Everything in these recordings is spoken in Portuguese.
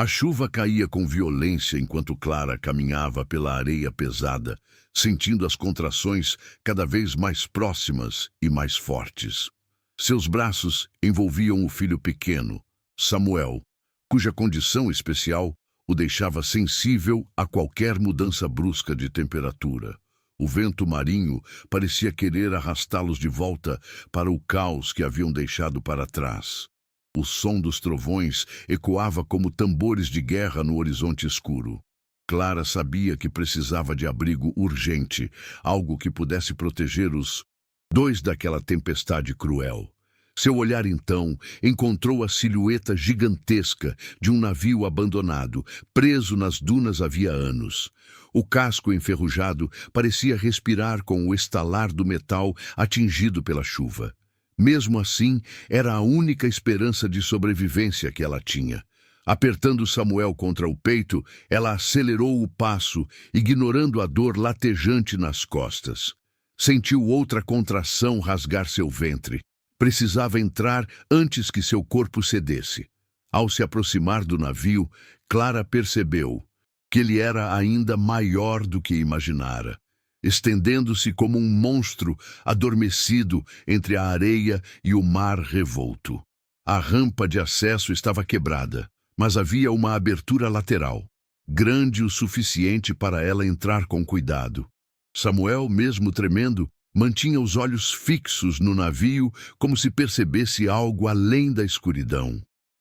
A chuva caía com violência enquanto Clara caminhava pela areia pesada, sentindo as contrações cada vez mais próximas e mais fortes. Seus braços envolviam o filho pequeno, Samuel, cuja condição especial o deixava sensível a qualquer mudança brusca de temperatura. O vento marinho parecia querer arrastá-los de volta para o caos que haviam deixado para trás. O som dos trovões ecoava como tambores de guerra no horizonte escuro. Clara sabia que precisava de abrigo urgente, algo que pudesse proteger os dois daquela tempestade cruel. Seu olhar, então, encontrou a silhueta gigantesca de um navio abandonado, preso nas dunas havia anos. O casco enferrujado parecia respirar com o estalar do metal atingido pela chuva. Mesmo assim, era a única esperança de sobrevivência que ela tinha. Apertando Samuel contra o peito, ela acelerou o passo, ignorando a dor latejante nas costas. Sentiu outra contração rasgar seu ventre. Precisava entrar antes que seu corpo cedesse. Ao se aproximar do navio, Clara percebeu que ele era ainda maior do que imaginara, estendendo-se como um monstro adormecido entre a areia e o mar revolto. A rampa de acesso estava quebrada, mas havia uma abertura lateral, grande o suficiente para ela entrar com cuidado. Samuel, mesmo tremendo, mantinha os olhos fixos no navio como se percebesse algo além da escuridão.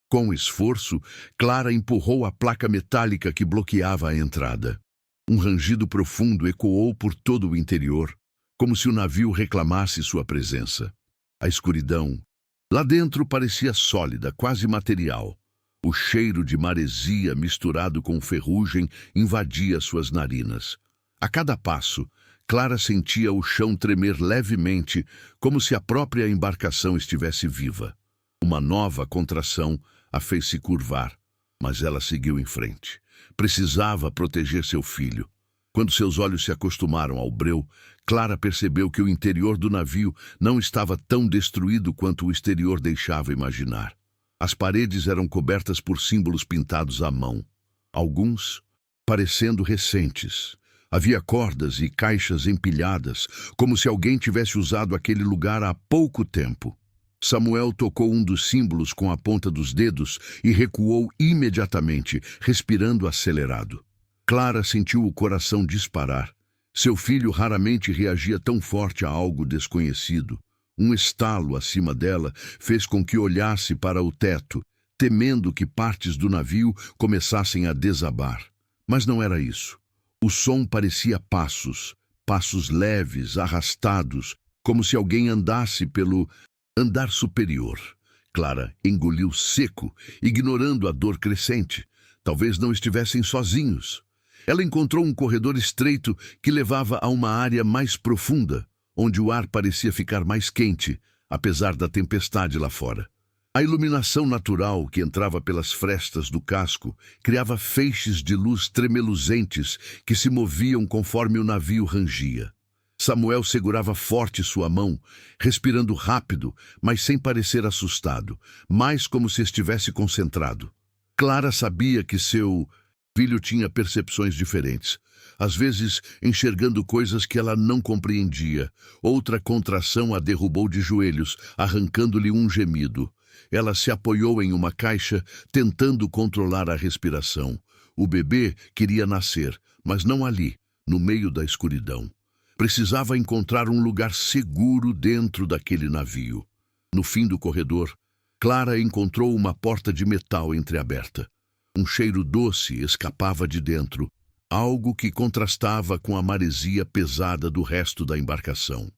Com esforço, Clara empurrou a placa metálica que bloqueava a entrada. Um rangido profundo ecoou por todo o interior, como se o navio reclamasse sua presença. A escuridão, lá dentro, parecia sólida, quase material. O cheiro de maresia misturado com ferrugem invadia suas narinas. A cada passo, Clara sentia o chão tremer levemente, como se a própria embarcação estivesse viva. Uma nova contração a fez se curvar, mas ela seguiu em frente. Precisava proteger seu filho. Quando seus olhos se acostumaram ao breu, Clara percebeu que o interior do navio não estava tão destruído quanto o exterior deixava imaginar. As paredes eram cobertas por símbolos pintados à mão, alguns parecendo recentes. Havia cordas e caixas empilhadas, como se alguém tivesse usado aquele lugar há pouco tempo. Samuel tocou um dos símbolos com a ponta dos dedos e recuou imediatamente, respirando acelerado. Clara sentiu o coração disparar. Seu filho raramente reagia tão forte a algo desconhecido. Um estalo acima dela fez com que olhasse para o teto, temendo que partes do navio começassem a desabar. Mas não era isso. O som parecia passos, passos leves, arrastados, como se alguém andasse pelo andar superior. Clara engoliu seco, ignorando a dor crescente. Talvez não estivessem sozinhos. Ela encontrou um corredor estreito que levava a uma área mais profunda, onde o ar parecia ficar mais quente, apesar da tempestade lá fora. A iluminação natural que entrava pelas frestas do casco criava feixes de luz tremeluzentes que se moviam conforme o navio rangia. Samuel segurava forte sua mão, respirando rápido, mas sem parecer assustado, mais como se estivesse concentrado. Clara sabia que seu filho tinha percepções diferentes, às vezes enxergando coisas que ela não compreendia. Outra contração a derrubou de joelhos, arrancando-lhe um gemido. Ela se apoiou em uma caixa, tentando controlar a respiração. O bebê queria nascer, mas não ali, no meio da escuridão. Precisava encontrar um lugar seguro dentro daquele navio. No fim do corredor, Clara encontrou uma porta de metal entreaberta. Um cheiro doce escapava de dentro, algo que contrastava com a maresia pesada do resto da embarcação.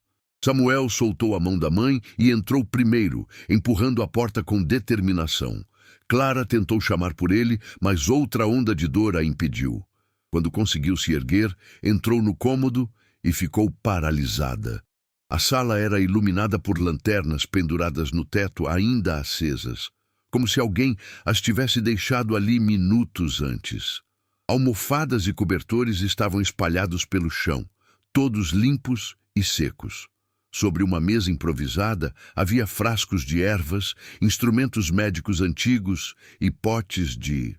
Samuel soltou a mão da mãe e entrou primeiro, empurrando a porta com determinação. Clara tentou chamar por ele, mas outra onda de dor a impediu. Quando conseguiu se erguer, entrou no cômodo e ficou paralisada. A sala era iluminada por lanternas penduradas no teto, ainda acesas, como se alguém as tivesse deixado ali minutos antes. Almofadas e cobertores estavam espalhados pelo chão, todos limpos e secos. Sobre uma mesa improvisada havia frascos de ervas, instrumentos médicos antigos e potes de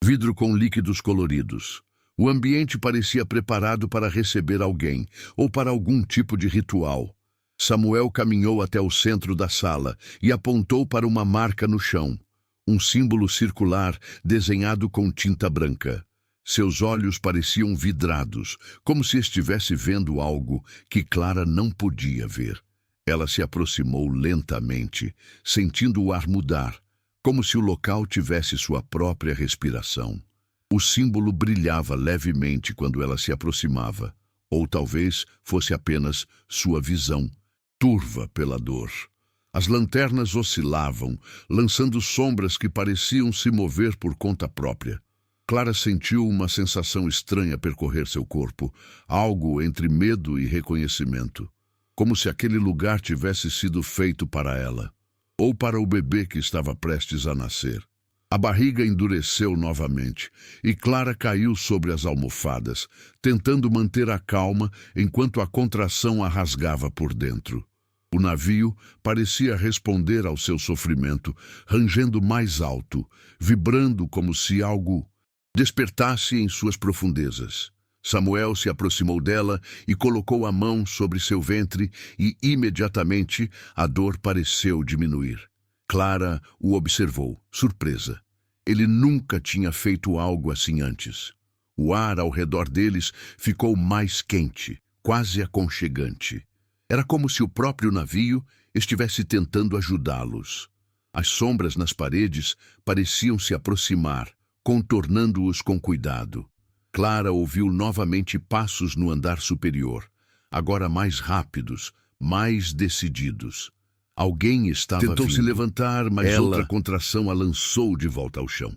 vidro com líquidos coloridos. O ambiente parecia preparado para receber alguém, ou para algum tipo de ritual. Samuel caminhou até o centro da sala e apontou para uma marca no chão. Um símbolo circular desenhado com tinta branca. Seus olhos pareciam vidrados, como se estivesse vendo algo que Clara não podia ver. Ela se aproximou lentamente, sentindo o ar mudar, como se o local tivesse sua própria respiração. O símbolo brilhava levemente quando ela se aproximava, ou talvez fosse apenas sua visão, turva pela dor. As lanternas oscilavam, lançando sombras que pareciam se mover por conta própria. Clara sentiu uma sensação estranha percorrer seu corpo, algo entre medo e reconhecimento, como se aquele lugar tivesse sido feito para ela, ou para o bebê que estava prestes a nascer. A barriga endureceu novamente, e Clara caiu sobre as almofadas, tentando manter a calma enquanto a contração a rasgava por dentro. O navio parecia responder ao seu sofrimento, rangendo mais alto, vibrando como se algo despertasse em suas profundezas. Samuel se aproximou dela e colocou a mão sobre seu ventre e, imediatamente, a dor pareceu diminuir. Clara o observou, surpresa. Ele nunca tinha feito algo assim antes. O ar ao redor deles ficou mais quente, quase aconchegante. Era como se o próprio navio estivesse tentando ajudá-los. As sombras nas paredes pareciam se aproximar, contornando-os com cuidado. Clara ouviu novamente passos no andar superior, agora mais rápidos, mais decididos. Alguém estava vindo. Tentou se levantar, mas outra contração a lançou de volta ao chão.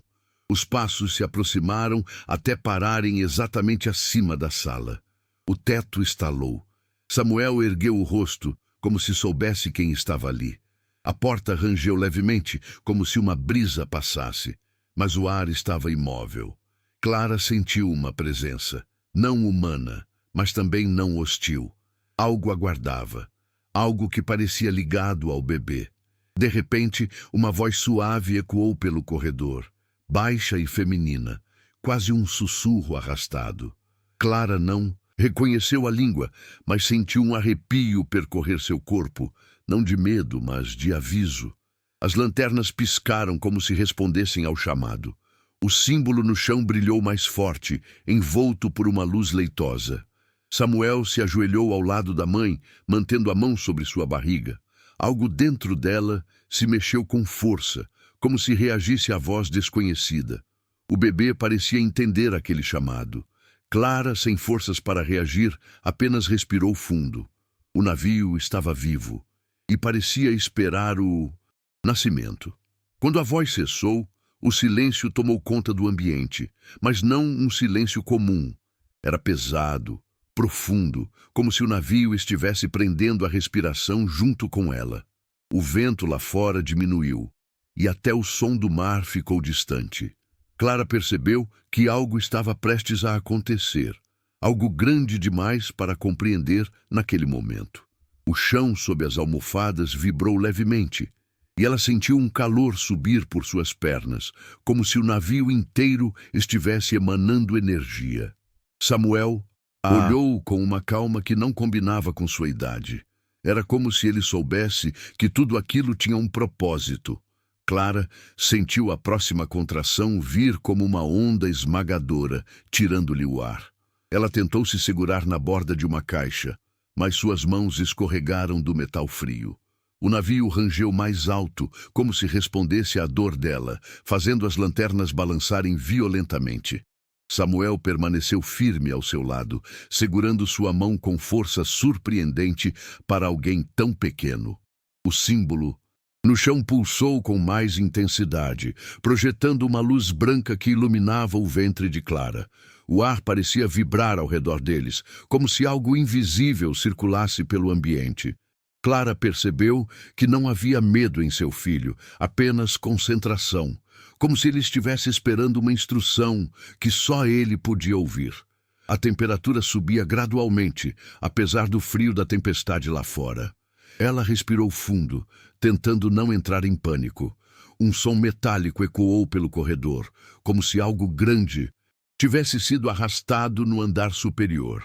Os passos se aproximaram até pararem exatamente acima da sala. O teto estalou. Samuel ergueu o rosto, como se soubesse quem estava ali. A porta rangeu levemente, como se uma brisa passasse, mas o ar estava imóvel. Clara sentiu uma presença, não humana, mas também não hostil. Algo aguardava. Algo que parecia ligado ao bebê. De repente, uma voz suave ecoou pelo corredor, baixa e feminina, quase um sussurro arrastado. Clara não reconheceu a língua, mas sentiu um arrepio percorrer seu corpo, não de medo, mas de aviso. As lanternas piscaram como se respondessem ao chamado. O símbolo no chão brilhou mais forte, envolto por uma luz leitosa. Samuel se ajoelhou ao lado da mãe, mantendo a mão sobre sua barriga. Algo dentro dela se mexeu com força, como se reagisse à voz desconhecida. O bebê parecia entender aquele chamado. Clara, sem forças para reagir, apenas respirou fundo. O navio estava vivo e parecia esperar o nascimento. Quando a voz cessou, o silêncio tomou conta do ambiente, mas não um silêncio comum. Era pesado, profundo, como se o navio estivesse prendendo a respiração junto com ela. O vento lá fora diminuiu, e até o som do mar ficou distante. Clara percebeu que algo estava prestes a acontecer, algo grande demais para compreender naquele momento. O chão sob as almofadas vibrou levemente, e ela sentiu um calor subir por suas pernas, como se o navio inteiro estivesse emanando energia. Samuel olhou com uma calma que não combinava com sua idade. Era como se ele soubesse que tudo aquilo tinha um propósito. Clara sentiu a próxima contração vir como uma onda esmagadora, tirando-lhe o ar. Ela tentou se segurar na borda de uma caixa, mas suas mãos escorregaram do metal frio. O navio rangeu mais alto, como se respondesse à dor dela, fazendo as lanternas balançarem violentamente. Samuel permaneceu firme ao seu lado, segurando sua mão com força surpreendente para alguém tão pequeno. O símbolo no chão pulsou com mais intensidade, projetando uma luz branca que iluminava o ventre de Clara. O ar parecia vibrar ao redor deles, como se algo invisível circulasse pelo ambiente. Clara percebeu que não havia medo em seu filho, apenas concentração, como se ele estivesse esperando uma instrução que só ele podia ouvir. A temperatura subia gradualmente, apesar do frio da tempestade lá fora. Ela respirou fundo, tentando não entrar em pânico. Um som metálico ecoou pelo corredor, como se algo grande tivesse sido arrastado no andar superior.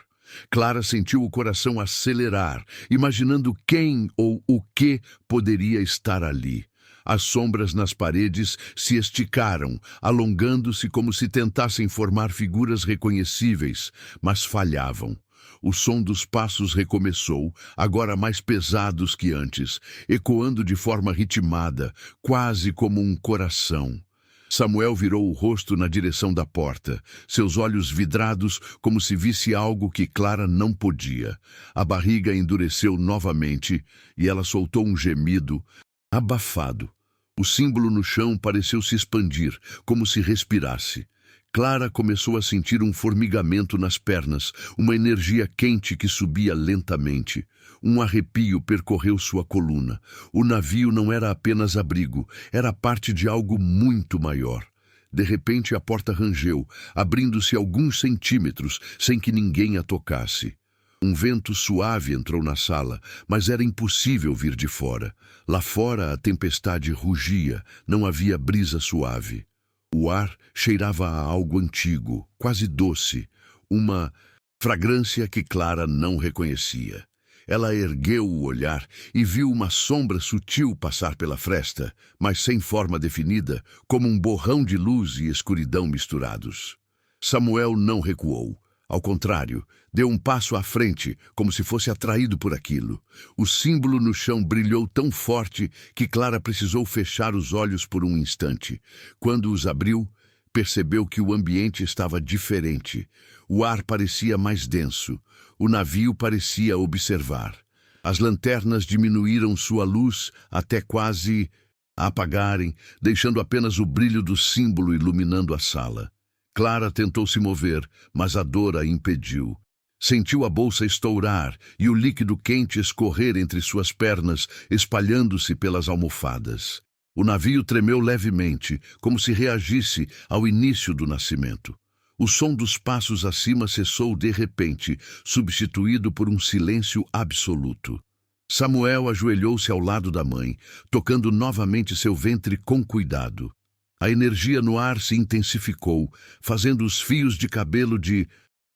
Clara sentiu o coração acelerar, imaginando quem ou o que poderia estar ali. As sombras nas paredes se esticaram, alongando-se como se tentassem formar figuras reconhecíveis, mas falhavam. O som dos passos recomeçou, agora mais pesados que antes, ecoando de forma ritmada, quase como um coração. Samuel virou o rosto na direção da porta, seus olhos vidrados como se visse algo que Clara não podia. A barriga endureceu novamente e ela soltou um gemido abafado. O símbolo no chão pareceu se expandir, como se respirasse. Clara começou a sentir um formigamento nas pernas, uma energia quente que subia lentamente. Um arrepio percorreu sua coluna. O navio não era apenas abrigo, era parte de algo muito maior. De repente a porta rangeu, abrindo-se alguns centímetros, sem que ninguém a tocasse. Um vento suave entrou na sala, mas era impossível vir de fora. Lá fora a tempestade rugia, não havia brisa suave. O ar cheirava a algo antigo, quase doce, uma fragrância que Clara não reconhecia. Ela ergueu o olhar e viu uma sombra sutil passar pela fresta, mas sem forma definida, como um borrão de luz e escuridão misturados. Samuel não recuou. Ao contrário, deu um passo à frente, como se fosse atraído por aquilo. O símbolo no chão brilhou tão forte que Clara precisou fechar os olhos por um instante. Quando os abriu, percebeu que o ambiente estava diferente. O ar parecia mais denso. O navio parecia observar. As lanternas diminuíram sua luz até quase a apagarem, deixando apenas o brilho do símbolo iluminando a sala. Clara tentou se mover, mas a dor a impediu. Sentiu a bolsa estourar e o líquido quente escorrer entre suas pernas, espalhando-se pelas almofadas. O navio tremeu levemente, como se reagisse ao início do nascimento. O som dos passos acima cessou de repente, substituído por um silêncio absoluto. Samuel ajoelhou-se ao lado da mãe, tocando novamente seu ventre com cuidado. A energia no ar se intensificou, fazendo os fios de cabelo de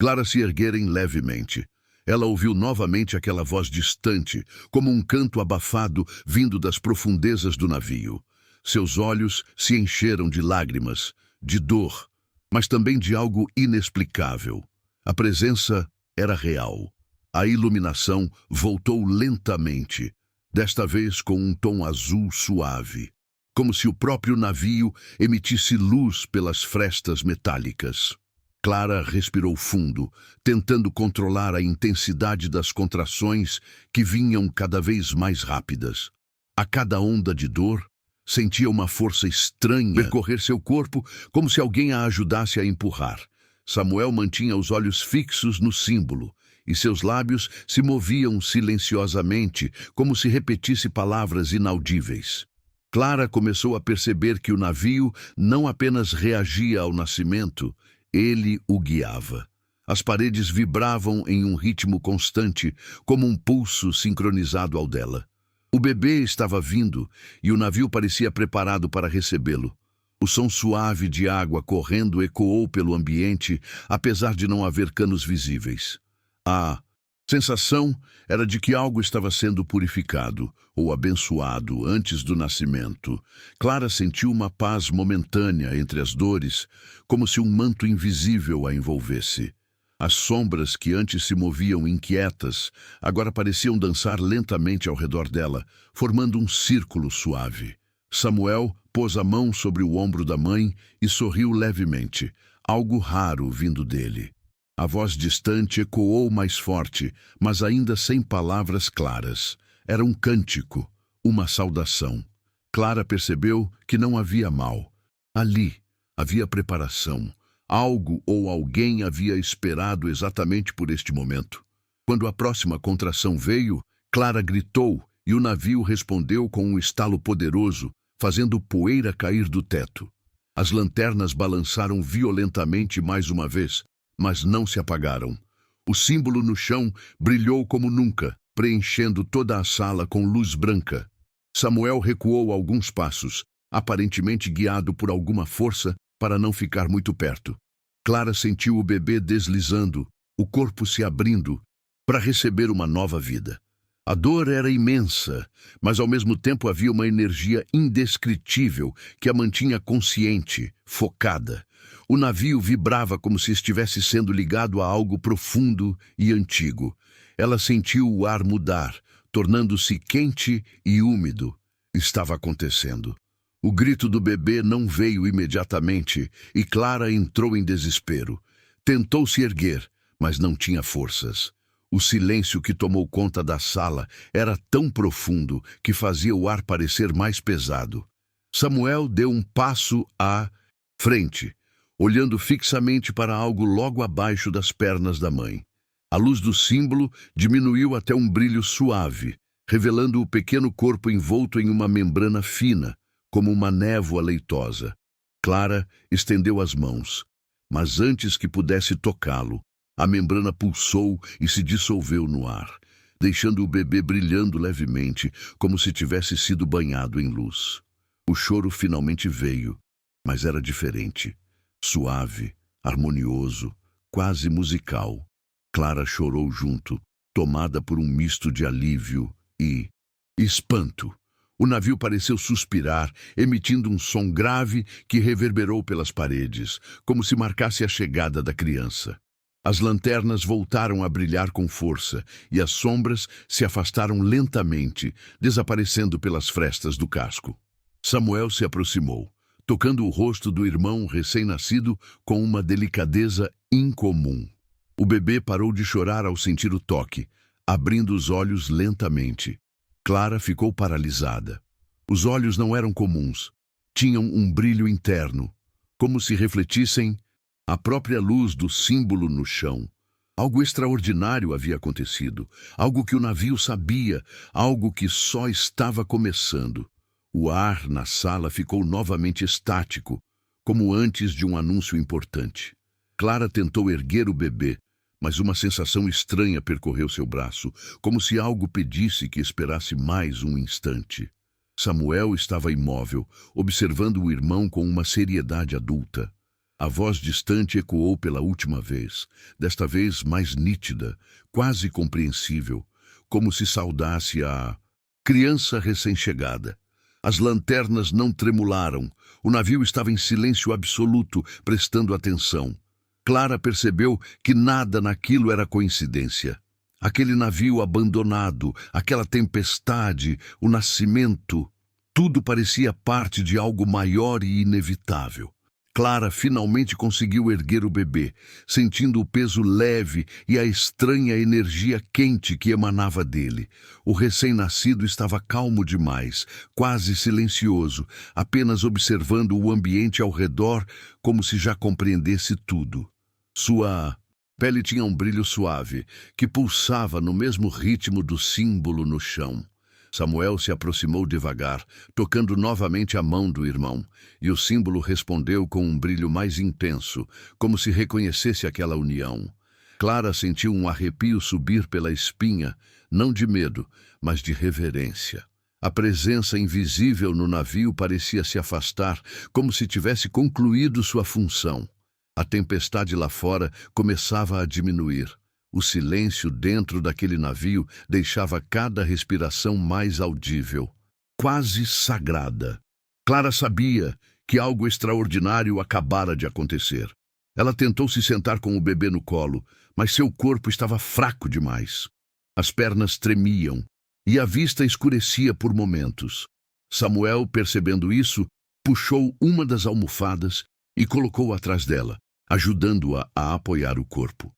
Clara se erguerem levemente. Ela ouviu novamente aquela voz distante, como um canto abafado vindo das profundezas do navio. Seus olhos se encheram de lágrimas, de dor, mas também de algo inexplicável. A presença era real. A iluminação voltou lentamente, desta vez com um tom azul suave, como se o próprio navio emitisse luz pelas frestas metálicas. Clara respirou fundo, tentando controlar a intensidade das contrações que vinham cada vez mais rápidas. A cada onda de dor, sentia uma força estranha percorrer seu corpo, como se alguém a ajudasse a empurrar. Samuel mantinha os olhos fixos no símbolo, e seus lábios se moviam silenciosamente, como se repetisse palavras inaudíveis. Clara começou a perceber que o navio não apenas reagia ao nascimento, ele o guiava. As paredes vibravam em um ritmo constante, como um pulso sincronizado ao dela. O bebê estava vindo e o navio parecia preparado para recebê-lo. O som suave de água correndo ecoou pelo ambiente, apesar de não haver canos visíveis. A sensação era de que algo estava sendo purificado ou abençoado antes do nascimento. Clara sentiu uma paz momentânea entre as dores, como se um manto invisível a envolvesse. As sombras que antes se moviam inquietas, agora pareciam dançar lentamente ao redor dela, formando um círculo suave. Samuel pôs a mão sobre o ombro da mãe e sorriu levemente, algo raro vindo dele. A voz distante ecoou mais forte, mas ainda sem palavras claras. Era um cântico, uma saudação. Clara percebeu que não havia mal. Ali havia preparação. Algo ou alguém havia esperado exatamente por este momento. Quando a próxima contração veio, Clara gritou e o navio respondeu com um estalo poderoso, fazendo poeira cair do teto. As lanternas balançaram violentamente mais uma vez, mas não se apagaram. O símbolo no chão brilhou como nunca, preenchendo toda a sala com luz branca. Samuel recuou alguns passos, aparentemente guiado por alguma força para não ficar muito perto. Clara sentiu o bebê deslizando, o corpo se abrindo, para receber uma nova vida. A dor era imensa, mas ao mesmo tempo havia uma energia indescritível que a mantinha consciente, focada. O navio vibrava como se estivesse sendo ligado a algo profundo e antigo. Ela sentiu o ar mudar, tornando-se quente e úmido. Estava acontecendo. O grito do bebê não veio imediatamente e Clara entrou em desespero. Tentou se erguer, mas não tinha forças. O silêncio que tomou conta da sala era tão profundo que fazia o ar parecer mais pesado. Samuel deu um passo à frente, olhando fixamente para algo logo abaixo das pernas da mãe. A luz do símbolo diminuiu até um brilho suave, revelando o pequeno corpo envolto em uma membrana fina, como uma névoa leitosa. Clara estendeu as mãos, mas antes que pudesse tocá-lo, a membrana pulsou e se dissolveu no ar, deixando o bebê brilhando levemente, como se tivesse sido banhado em luz. O choro finalmente veio, mas era diferente. Suave, harmonioso, quase musical. Clara chorou junto, tomada por um misto de alívio e espanto. O navio pareceu suspirar, emitindo um som grave que reverberou pelas paredes, como se marcasse a chegada da criança. As lanternas voltaram a brilhar com força e as sombras se afastaram lentamente, desaparecendo pelas frestas do casco. Samuel se aproximou, tocando o rosto do irmão recém-nascido com uma delicadeza incomum. O bebê parou de chorar ao sentir o toque, abrindo os olhos lentamente. Clara ficou paralisada. Os olhos não eram comuns. Tinham um brilho interno, como se refletissem a própria luz do símbolo no chão. Algo extraordinário havia acontecido, algo que o navio sabia, algo que só estava começando. O ar na sala ficou novamente estático, como antes de um anúncio importante. Clara tentou erguer o bebê, mas uma sensação estranha percorreu seu braço, como se algo pedisse que esperasse mais um instante. Samuel estava imóvel, observando o irmão com uma seriedade adulta. A voz distante ecoou pela última vez, desta vez mais nítida, quase compreensível, como se saudasse a criança recém-chegada. As lanternas não tremularam, o navio estava em silêncio absoluto, prestando atenção. Clara percebeu que nada naquilo era coincidência. Aquele navio abandonado, aquela tempestade, o nascimento, tudo parecia parte de algo maior e inevitável. Clara finalmente conseguiu erguer o bebê, sentindo o peso leve e a estranha energia quente que emanava dele. O recém-nascido estava calmo demais, quase silencioso, apenas observando o ambiente ao redor como se já compreendesse tudo. Sua pele tinha um brilho suave, que pulsava no mesmo ritmo do símbolo no chão. Samuel se aproximou devagar, tocando novamente a mão do irmão, e o símbolo respondeu com um brilho mais intenso, como se reconhecesse aquela união. Clara sentiu um arrepio subir pela espinha, não de medo, mas de reverência. A presença invisível no navio parecia se afastar, como se tivesse concluído sua função. A tempestade lá fora começava a diminuir. O silêncio dentro daquele navio deixava cada respiração mais audível, quase sagrada. Clara sabia que algo extraordinário acabara de acontecer. Ela tentou se sentar com o bebê no colo, mas seu corpo estava fraco demais. As pernas tremiam e a vista escurecia por momentos. Samuel, percebendo isso, puxou uma das almofadas e colocou atrás dela, ajudando-a a apoiar o corpo.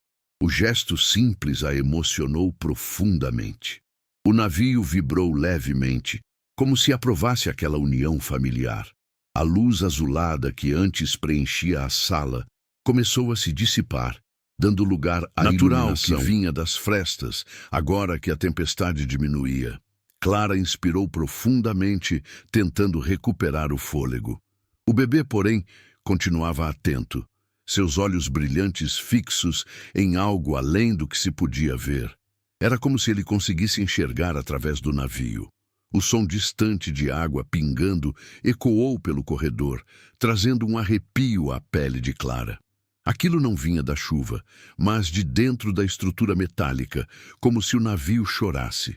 O gesto simples a emocionou profundamente. O navio vibrou levemente, como se aprovasse aquela união familiar. A luz azulada que antes preenchia a sala começou a se dissipar, dando lugar à iluminação que vinha das frestas, agora que a tempestade diminuía. Clara inspirou profundamente, tentando recuperar o fôlego. O bebê, porém, continuava atento, seus olhos brilhantes fixos em algo além do que se podia ver. Era como se ele conseguisse enxergar através do navio. O som distante de água pingando ecoou pelo corredor, trazendo um arrepio à pele de Clara. Aquilo não vinha da chuva, mas de dentro da estrutura metálica, como se o navio chorasse.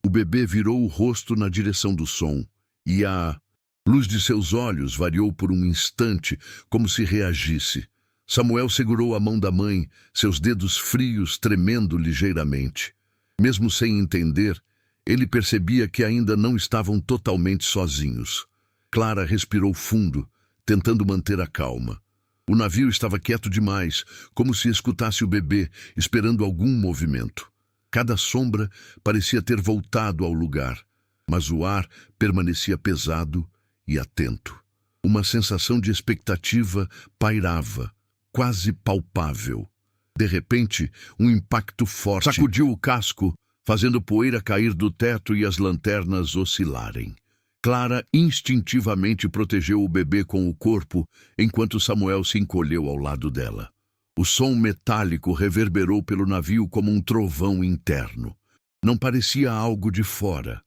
O bebê virou o rosto na direção do som, e a luz de seus olhos variou por um instante, como se reagisse. Samuel segurou a mão da mãe, seus dedos frios tremendo ligeiramente. Mesmo sem entender, ele percebia que ainda não estavam totalmente sozinhos. Clara respirou fundo, tentando manter a calma. O navio estava quieto demais, como se escutasse o bebê, esperando algum movimento. Cada sombra parecia ter voltado ao lugar, mas o ar permanecia pesado e atento. Uma sensação de expectativa pairava, quase palpável. De repente, um impacto forte sacudiu o casco, fazendo poeira cair do teto e as lanternas oscilarem. Clara instintivamente protegeu o bebê com o corpo, enquanto Samuel se encolheu ao lado dela. O som metálico reverberou pelo navio como um trovão interno. Não parecia algo de fora.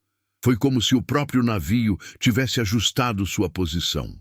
Foi como se o próprio navio tivesse ajustado sua posição.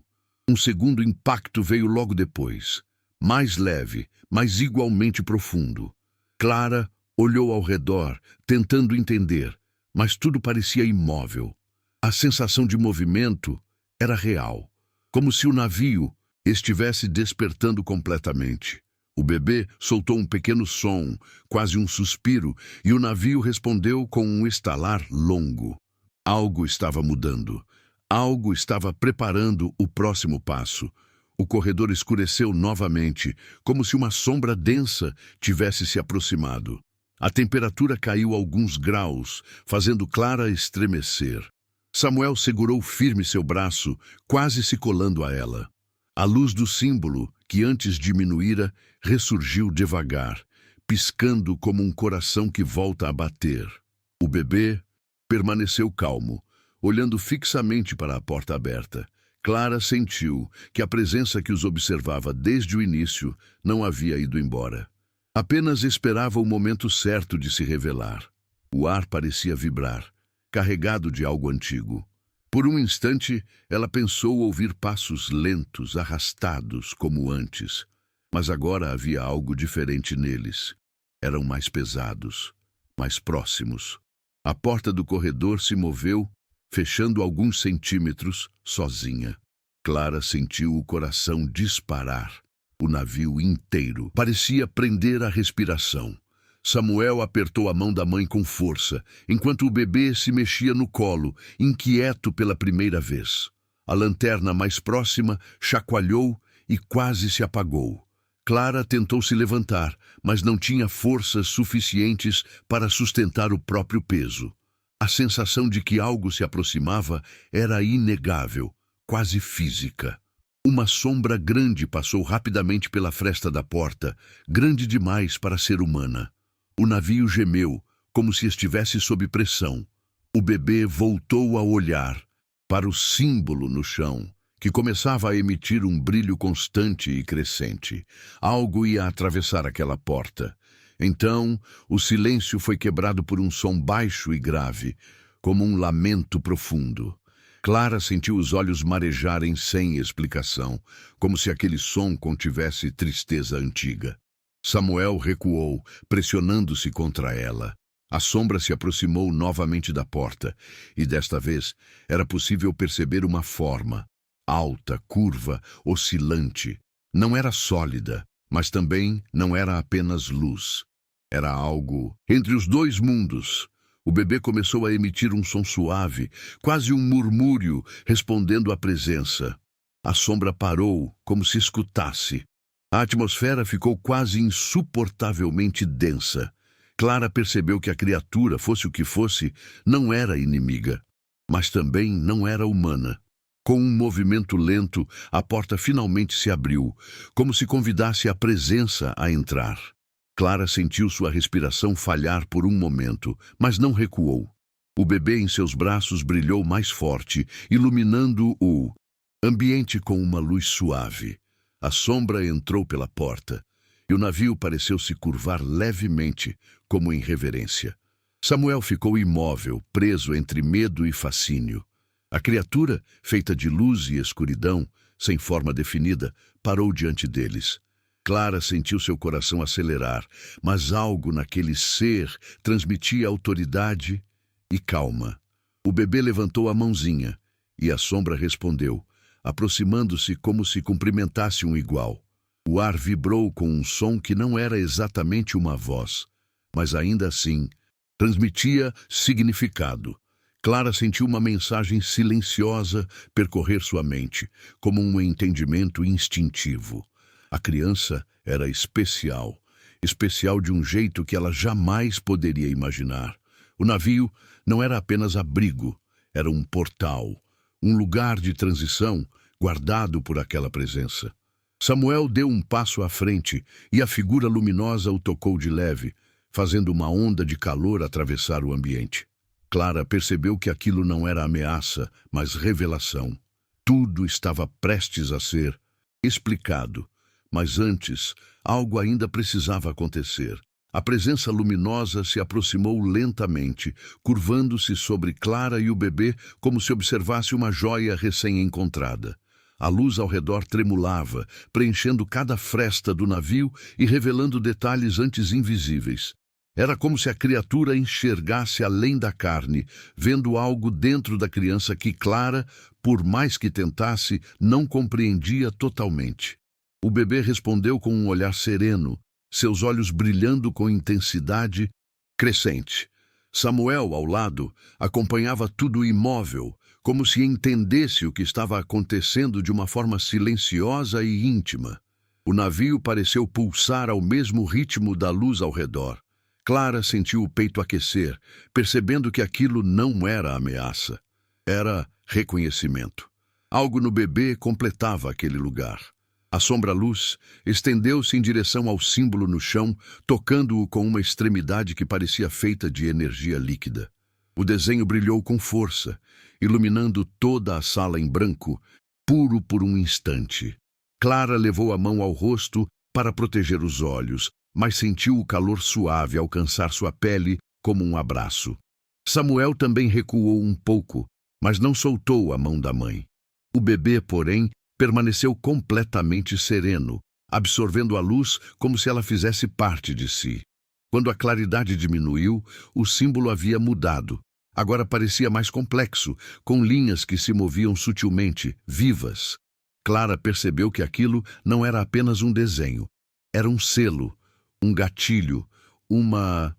Um segundo impacto veio logo depois, mais leve, mas igualmente profundo. Clara olhou ao redor, tentando entender, mas tudo parecia imóvel. A sensação de movimento era real, como se o navio estivesse despertando completamente. O bebê soltou um pequeno som, quase um suspiro, e o navio respondeu com um estalar longo. Algo estava mudando. Algo estava preparando o próximo passo. O corredor escureceu novamente, como se uma sombra densa tivesse se aproximado. A temperatura caiu alguns graus, fazendo Clara estremecer. Samuel segurou firme seu braço, quase se colando a ela. A luz do símbolo, que antes diminuíra, ressurgiu devagar, piscando como um coração que volta a bater. O bebê permaneceu calmo, olhando fixamente para a porta aberta. Clara sentiu que a presença que os observava desde o início não havia ido embora. Apenas esperava o momento certo de se revelar. O ar parecia vibrar, carregado de algo antigo. Por um instante, ela pensou ouvir passos lentos, arrastados, como antes. Mas agora havia algo diferente neles. Eram mais pesados, mais próximos. A porta do corredor se moveu, fechando alguns centímetros, sozinha. Clara sentiu o coração disparar. O navio inteiro parecia prender a respiração. Samuel apertou a mão da mãe com força, enquanto o bebê se mexia no colo, inquieto pela primeira vez. A lanterna mais próxima chacoalhou e quase se apagou. Clara tentou se levantar, mas não tinha forças suficientes para sustentar o próprio peso. A sensação de que algo se aproximava era inegável, quase física. Uma sombra grande passou rapidamente pela fresta da porta, grande demais para ser humana. O navio gemeu, como se estivesse sob pressão. O bebê voltou a olhar para o símbolo no chão, que começava a emitir um brilho constante e crescente. Algo ia atravessar aquela porta. Então, o silêncio foi quebrado por um som baixo e grave, como um lamento profundo. Clara sentiu os olhos marejarem sem explicação, como se aquele som contivesse tristeza antiga. Samuel recuou, pressionando-se contra ela. A sombra se aproximou novamente da porta, e desta vez era possível perceber uma forma, alta, curva, oscilante. Não era sólida, mas também não era apenas luz. Era algo entre os dois mundos. O bebê começou a emitir um som suave, quase um murmúrio, respondendo à presença. A sombra parou, como se escutasse. A atmosfera ficou quase insuportavelmente densa. Clara percebeu que a criatura, fosse o que fosse, não era inimiga, mas também não era humana. Com um movimento lento, a porta finalmente se abriu, como se convidasse a presença a entrar. Clara sentiu sua respiração falhar por um momento, mas não recuou. O bebê em seus braços brilhou mais forte, iluminando o ambiente com uma luz suave. A sombra entrou pela porta, e o navio pareceu se curvar levemente, como em reverência. Samuel ficou imóvel, preso entre medo e fascínio. A criatura, feita de luz e escuridão, sem forma definida, parou diante deles. Clara sentiu seu coração acelerar, mas algo naquele ser transmitia autoridade e calma. O bebê levantou a mãozinha e a sombra respondeu, aproximando-se como se cumprimentasse um igual. O ar vibrou com um som que não era exatamente uma voz, mas ainda assim transmitia significado. Clara sentiu uma mensagem silenciosa percorrer sua mente, como um entendimento instintivo. A criança era especial, especial de um jeito que ela jamais poderia imaginar. O navio não era apenas abrigo, era um portal, um lugar de transição guardado por aquela presença. Samuel deu um passo à frente e a figura luminosa o tocou de leve, fazendo uma onda de calor atravessar o ambiente. Clara percebeu que aquilo não era ameaça, mas revelação. Tudo estava prestes a ser explicado, mas antes, algo ainda precisava acontecer. A presença luminosa se aproximou lentamente, curvando-se sobre Clara e o bebê como se observasse uma joia recém-encontrada. A luz ao redor tremulava, preenchendo cada fresta do navio e revelando detalhes antes invisíveis. Era como se a criatura enxergasse além da carne, vendo algo dentro da criança que Clara, por mais que tentasse, não compreendia totalmente. O bebê respondeu com um olhar sereno, seus olhos brilhando com intensidade crescente. Samuel, ao lado, acompanhava tudo imóvel, como se entendesse o que estava acontecendo de uma forma silenciosa e íntima. O navio pareceu pulsar ao mesmo ritmo da luz ao redor. Clara sentiu o peito aquecer, percebendo que aquilo não era ameaça. Era reconhecimento. Algo no bebê completava aquele lugar. A sombra-luz estendeu-se em direção ao símbolo no chão, tocando-o com uma extremidade que parecia feita de energia líquida. O desenho brilhou com força, iluminando toda a sala em branco, puro por um instante. Clara levou a mão ao rosto para proteger os olhos, mas sentiu o calor suave alcançar sua pele como um abraço. Samuel também recuou um pouco, mas não soltou a mão da mãe. O bebê, porém, permaneceu completamente sereno, absorvendo a luz como se ela fizesse parte de si. Quando a claridade diminuiu, o símbolo havia mudado. Agora parecia mais complexo, com linhas que se moviam sutilmente, vivas. Clara percebeu que aquilo não era apenas um desenho. Era um selo, um gatilho, uma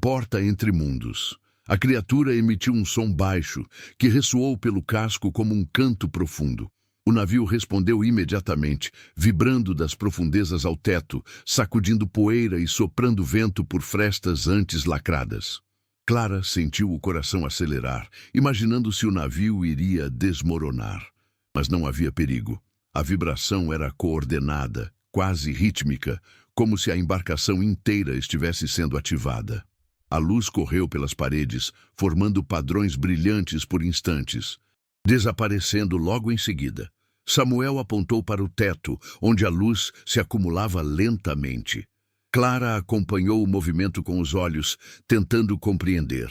porta entre mundos. A criatura emitiu um som baixo, que ressoou pelo casco como um canto profundo. O navio respondeu imediatamente, vibrando das profundezas ao teto, sacudindo poeira e soprando vento por frestas antes lacradas. Clara sentiu o coração acelerar, imaginando se o navio iria desmoronar. Mas não havia perigo. A vibração era coordenada, quase rítmica, como se a embarcação inteira estivesse sendo ativada. A luz correu pelas paredes, formando padrões brilhantes por instantes, desaparecendo logo em seguida. Samuel apontou para o teto, onde a luz se acumulava lentamente. Clara acompanhou o movimento com os olhos, tentando compreender.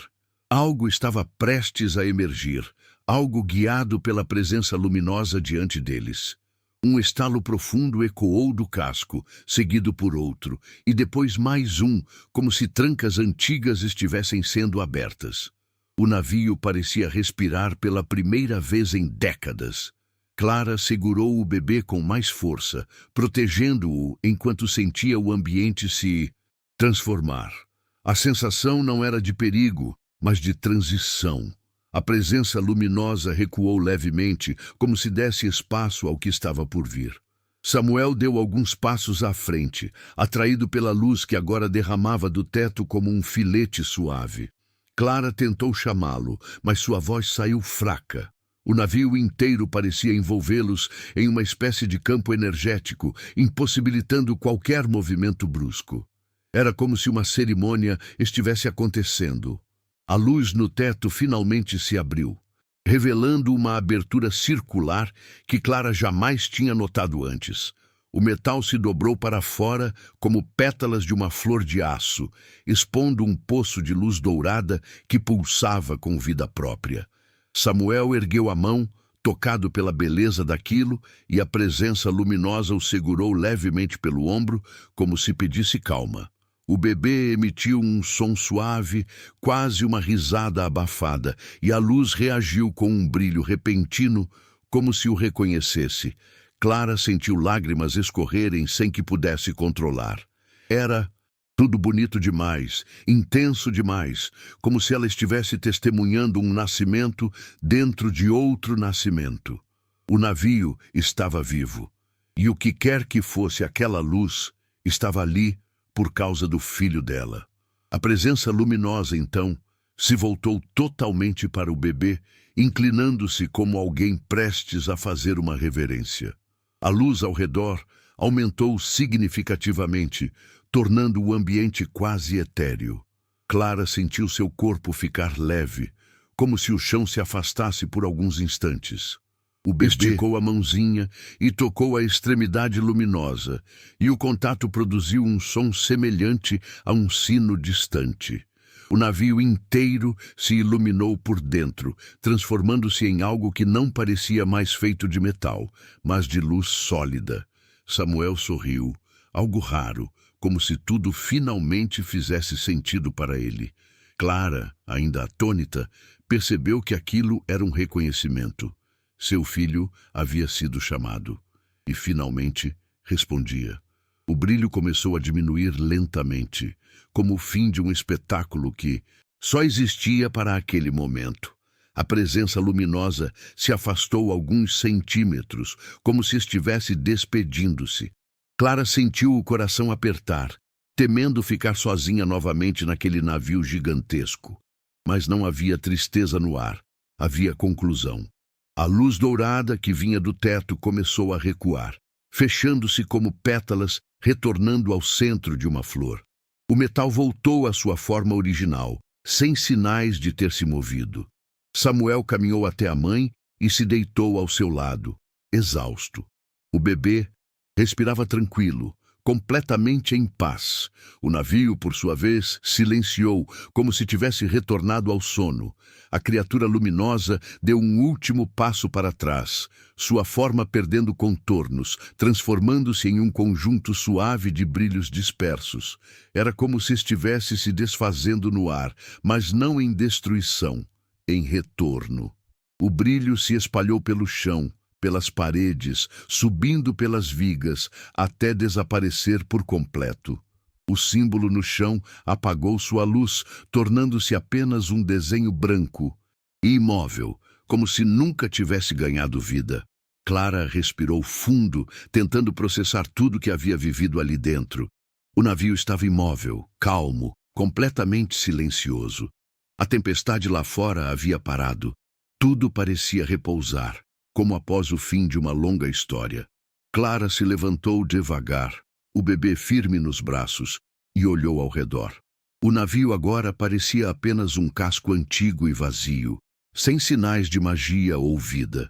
Algo estava prestes a emergir, algo guiado pela presença luminosa diante deles. Um estalo profundo ecoou do casco, seguido por outro, e depois mais um, como se trancas antigas estivessem sendo abertas. O navio parecia respirar pela primeira vez em décadas. Clara segurou o bebê com mais força, protegendo-o enquanto sentia o ambiente se transformar. A sensação não era de perigo, mas de transição. A presença luminosa recuou levemente, como se desse espaço ao que estava por vir. Samuel deu alguns passos à frente, atraído pela luz que agora derramava do teto como um filete suave. Clara tentou chamá-lo, mas sua voz saiu fraca. O navio inteiro parecia envolvê-los em uma espécie de campo energético, impossibilitando qualquer movimento brusco. Era como se uma cerimônia estivesse acontecendo. A luz no teto finalmente se abriu, revelando uma abertura circular que Clara jamais tinha notado antes. O metal se dobrou para fora como pétalas de uma flor de aço, expondo um poço de luz dourada que pulsava com vida própria. Samuel ergueu a mão, tocado pela beleza daquilo, e a presença luminosa o segurou levemente pelo ombro, como se pedisse calma. O bebê emitiu um som suave, quase uma risada abafada, e a luz reagiu com um brilho repentino, como se o reconhecesse. Clara sentiu lágrimas escorrerem sem que pudesse controlar. Era tudo bonito demais, intenso demais, como se ela estivesse testemunhando um nascimento dentro de outro nascimento. O navio estava vivo, e o que quer que fosse aquela luz estava ali por causa do filho dela. A presença luminosa, então, se voltou totalmente para o bebê, inclinando-se como alguém prestes a fazer uma reverência. A luz ao redor aumentou significativamente, tornando o ambiente quase etéreo. Clara sentiu seu corpo ficar leve, como se o chão se afastasse por alguns instantes. O bebê esticou a mãozinha e tocou a extremidade luminosa, e o contato produziu um som semelhante a um sino distante. O navio inteiro se iluminou por dentro, transformando-se em algo que não parecia mais feito de metal, mas de luz sólida. Samuel sorriu, algo raro, como se tudo finalmente fizesse sentido para ele. Clara, ainda atônita, percebeu que aquilo era um reconhecimento. Seu filho havia sido chamado, e finalmente respondia. O brilho começou a diminuir lentamente, como o fim de um espetáculo que só existia para aquele momento. A presença luminosa se afastou alguns centímetros, como se estivesse despedindo-se. Clara sentiu o coração apertar, temendo ficar sozinha novamente naquele navio gigantesco. Mas não havia tristeza no ar, havia conclusão. A luz dourada que vinha do teto começou a recuar, fechando-se como pétalas, retornando ao centro de uma flor. O metal voltou à sua forma original, sem sinais de ter se movido. Samuel caminhou até a mãe e se deitou ao seu lado, exausto. O bebê respirava tranquilo, completamente em paz. O navio, por sua vez, silenciou, como se tivesse retornado ao sono. A criatura luminosa deu um último passo para trás, sua forma perdendo contornos, transformando-se em um conjunto suave de brilhos dispersos. Era como se estivesse se desfazendo no ar, mas não em destruição, em retorno. O brilho se espalhou pelo chão, pelas paredes, subindo pelas vigas, até desaparecer por completo. O símbolo no chão apagou sua luz, tornando-se apenas um desenho branco e imóvel, como se nunca tivesse ganhado vida. Clara respirou fundo, tentando processar tudo que havia vivido ali dentro. O navio estava imóvel, calmo, completamente silencioso. A tempestade lá fora havia parado. Tudo parecia repousar, como após o fim de uma longa história. Clara se levantou devagar, o bebê firme nos braços, e olhou ao redor. O navio agora parecia apenas um casco antigo e vazio, sem sinais de magia ou vida.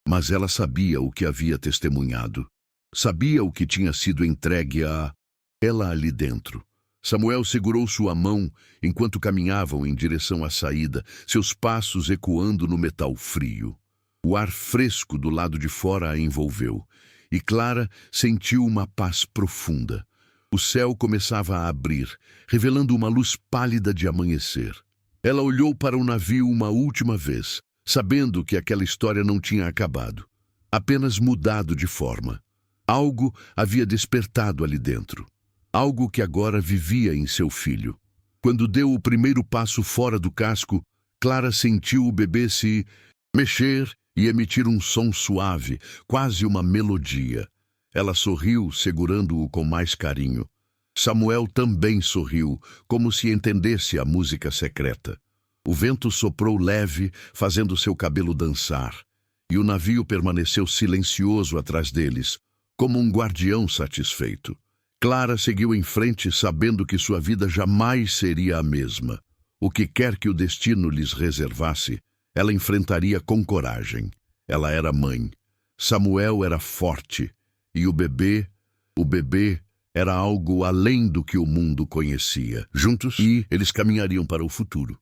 Mas ela sabia o que havia testemunhado. Sabia o que tinha sido entregue a ela ali dentro. Samuel segurou sua mão enquanto caminhavam em direção à saída, seus passos ecoando no metal frio. O ar fresco do lado de fora a envolveu, e Clara sentiu uma paz profunda. O céu começava a abrir, revelando uma luz pálida de amanhecer. Ela olhou para o navio uma última vez, sabendo que aquela história não tinha acabado, apenas mudado de forma. Algo havia despertado ali dentro, algo que agora vivia em seu filho. Quando deu o primeiro passo fora do casco, Clara sentiu o bebê se mexer e emitir um som suave, quase uma melodia. Ela sorriu, segurando-o com mais carinho. Samuel também sorriu, como se entendesse a música secreta. O vento soprou leve, fazendo seu cabelo dançar, e o navio permaneceu silencioso atrás deles, como um guardião satisfeito. Clara seguiu em frente, sabendo que sua vida jamais seria a mesma. O que quer que o destino lhes reservasse, ela enfrentaria com coragem. Ela era mãe. Samuel era forte. E o bebê, O bebê era algo além do que o mundo conhecia. Juntos, eles caminhariam para o futuro.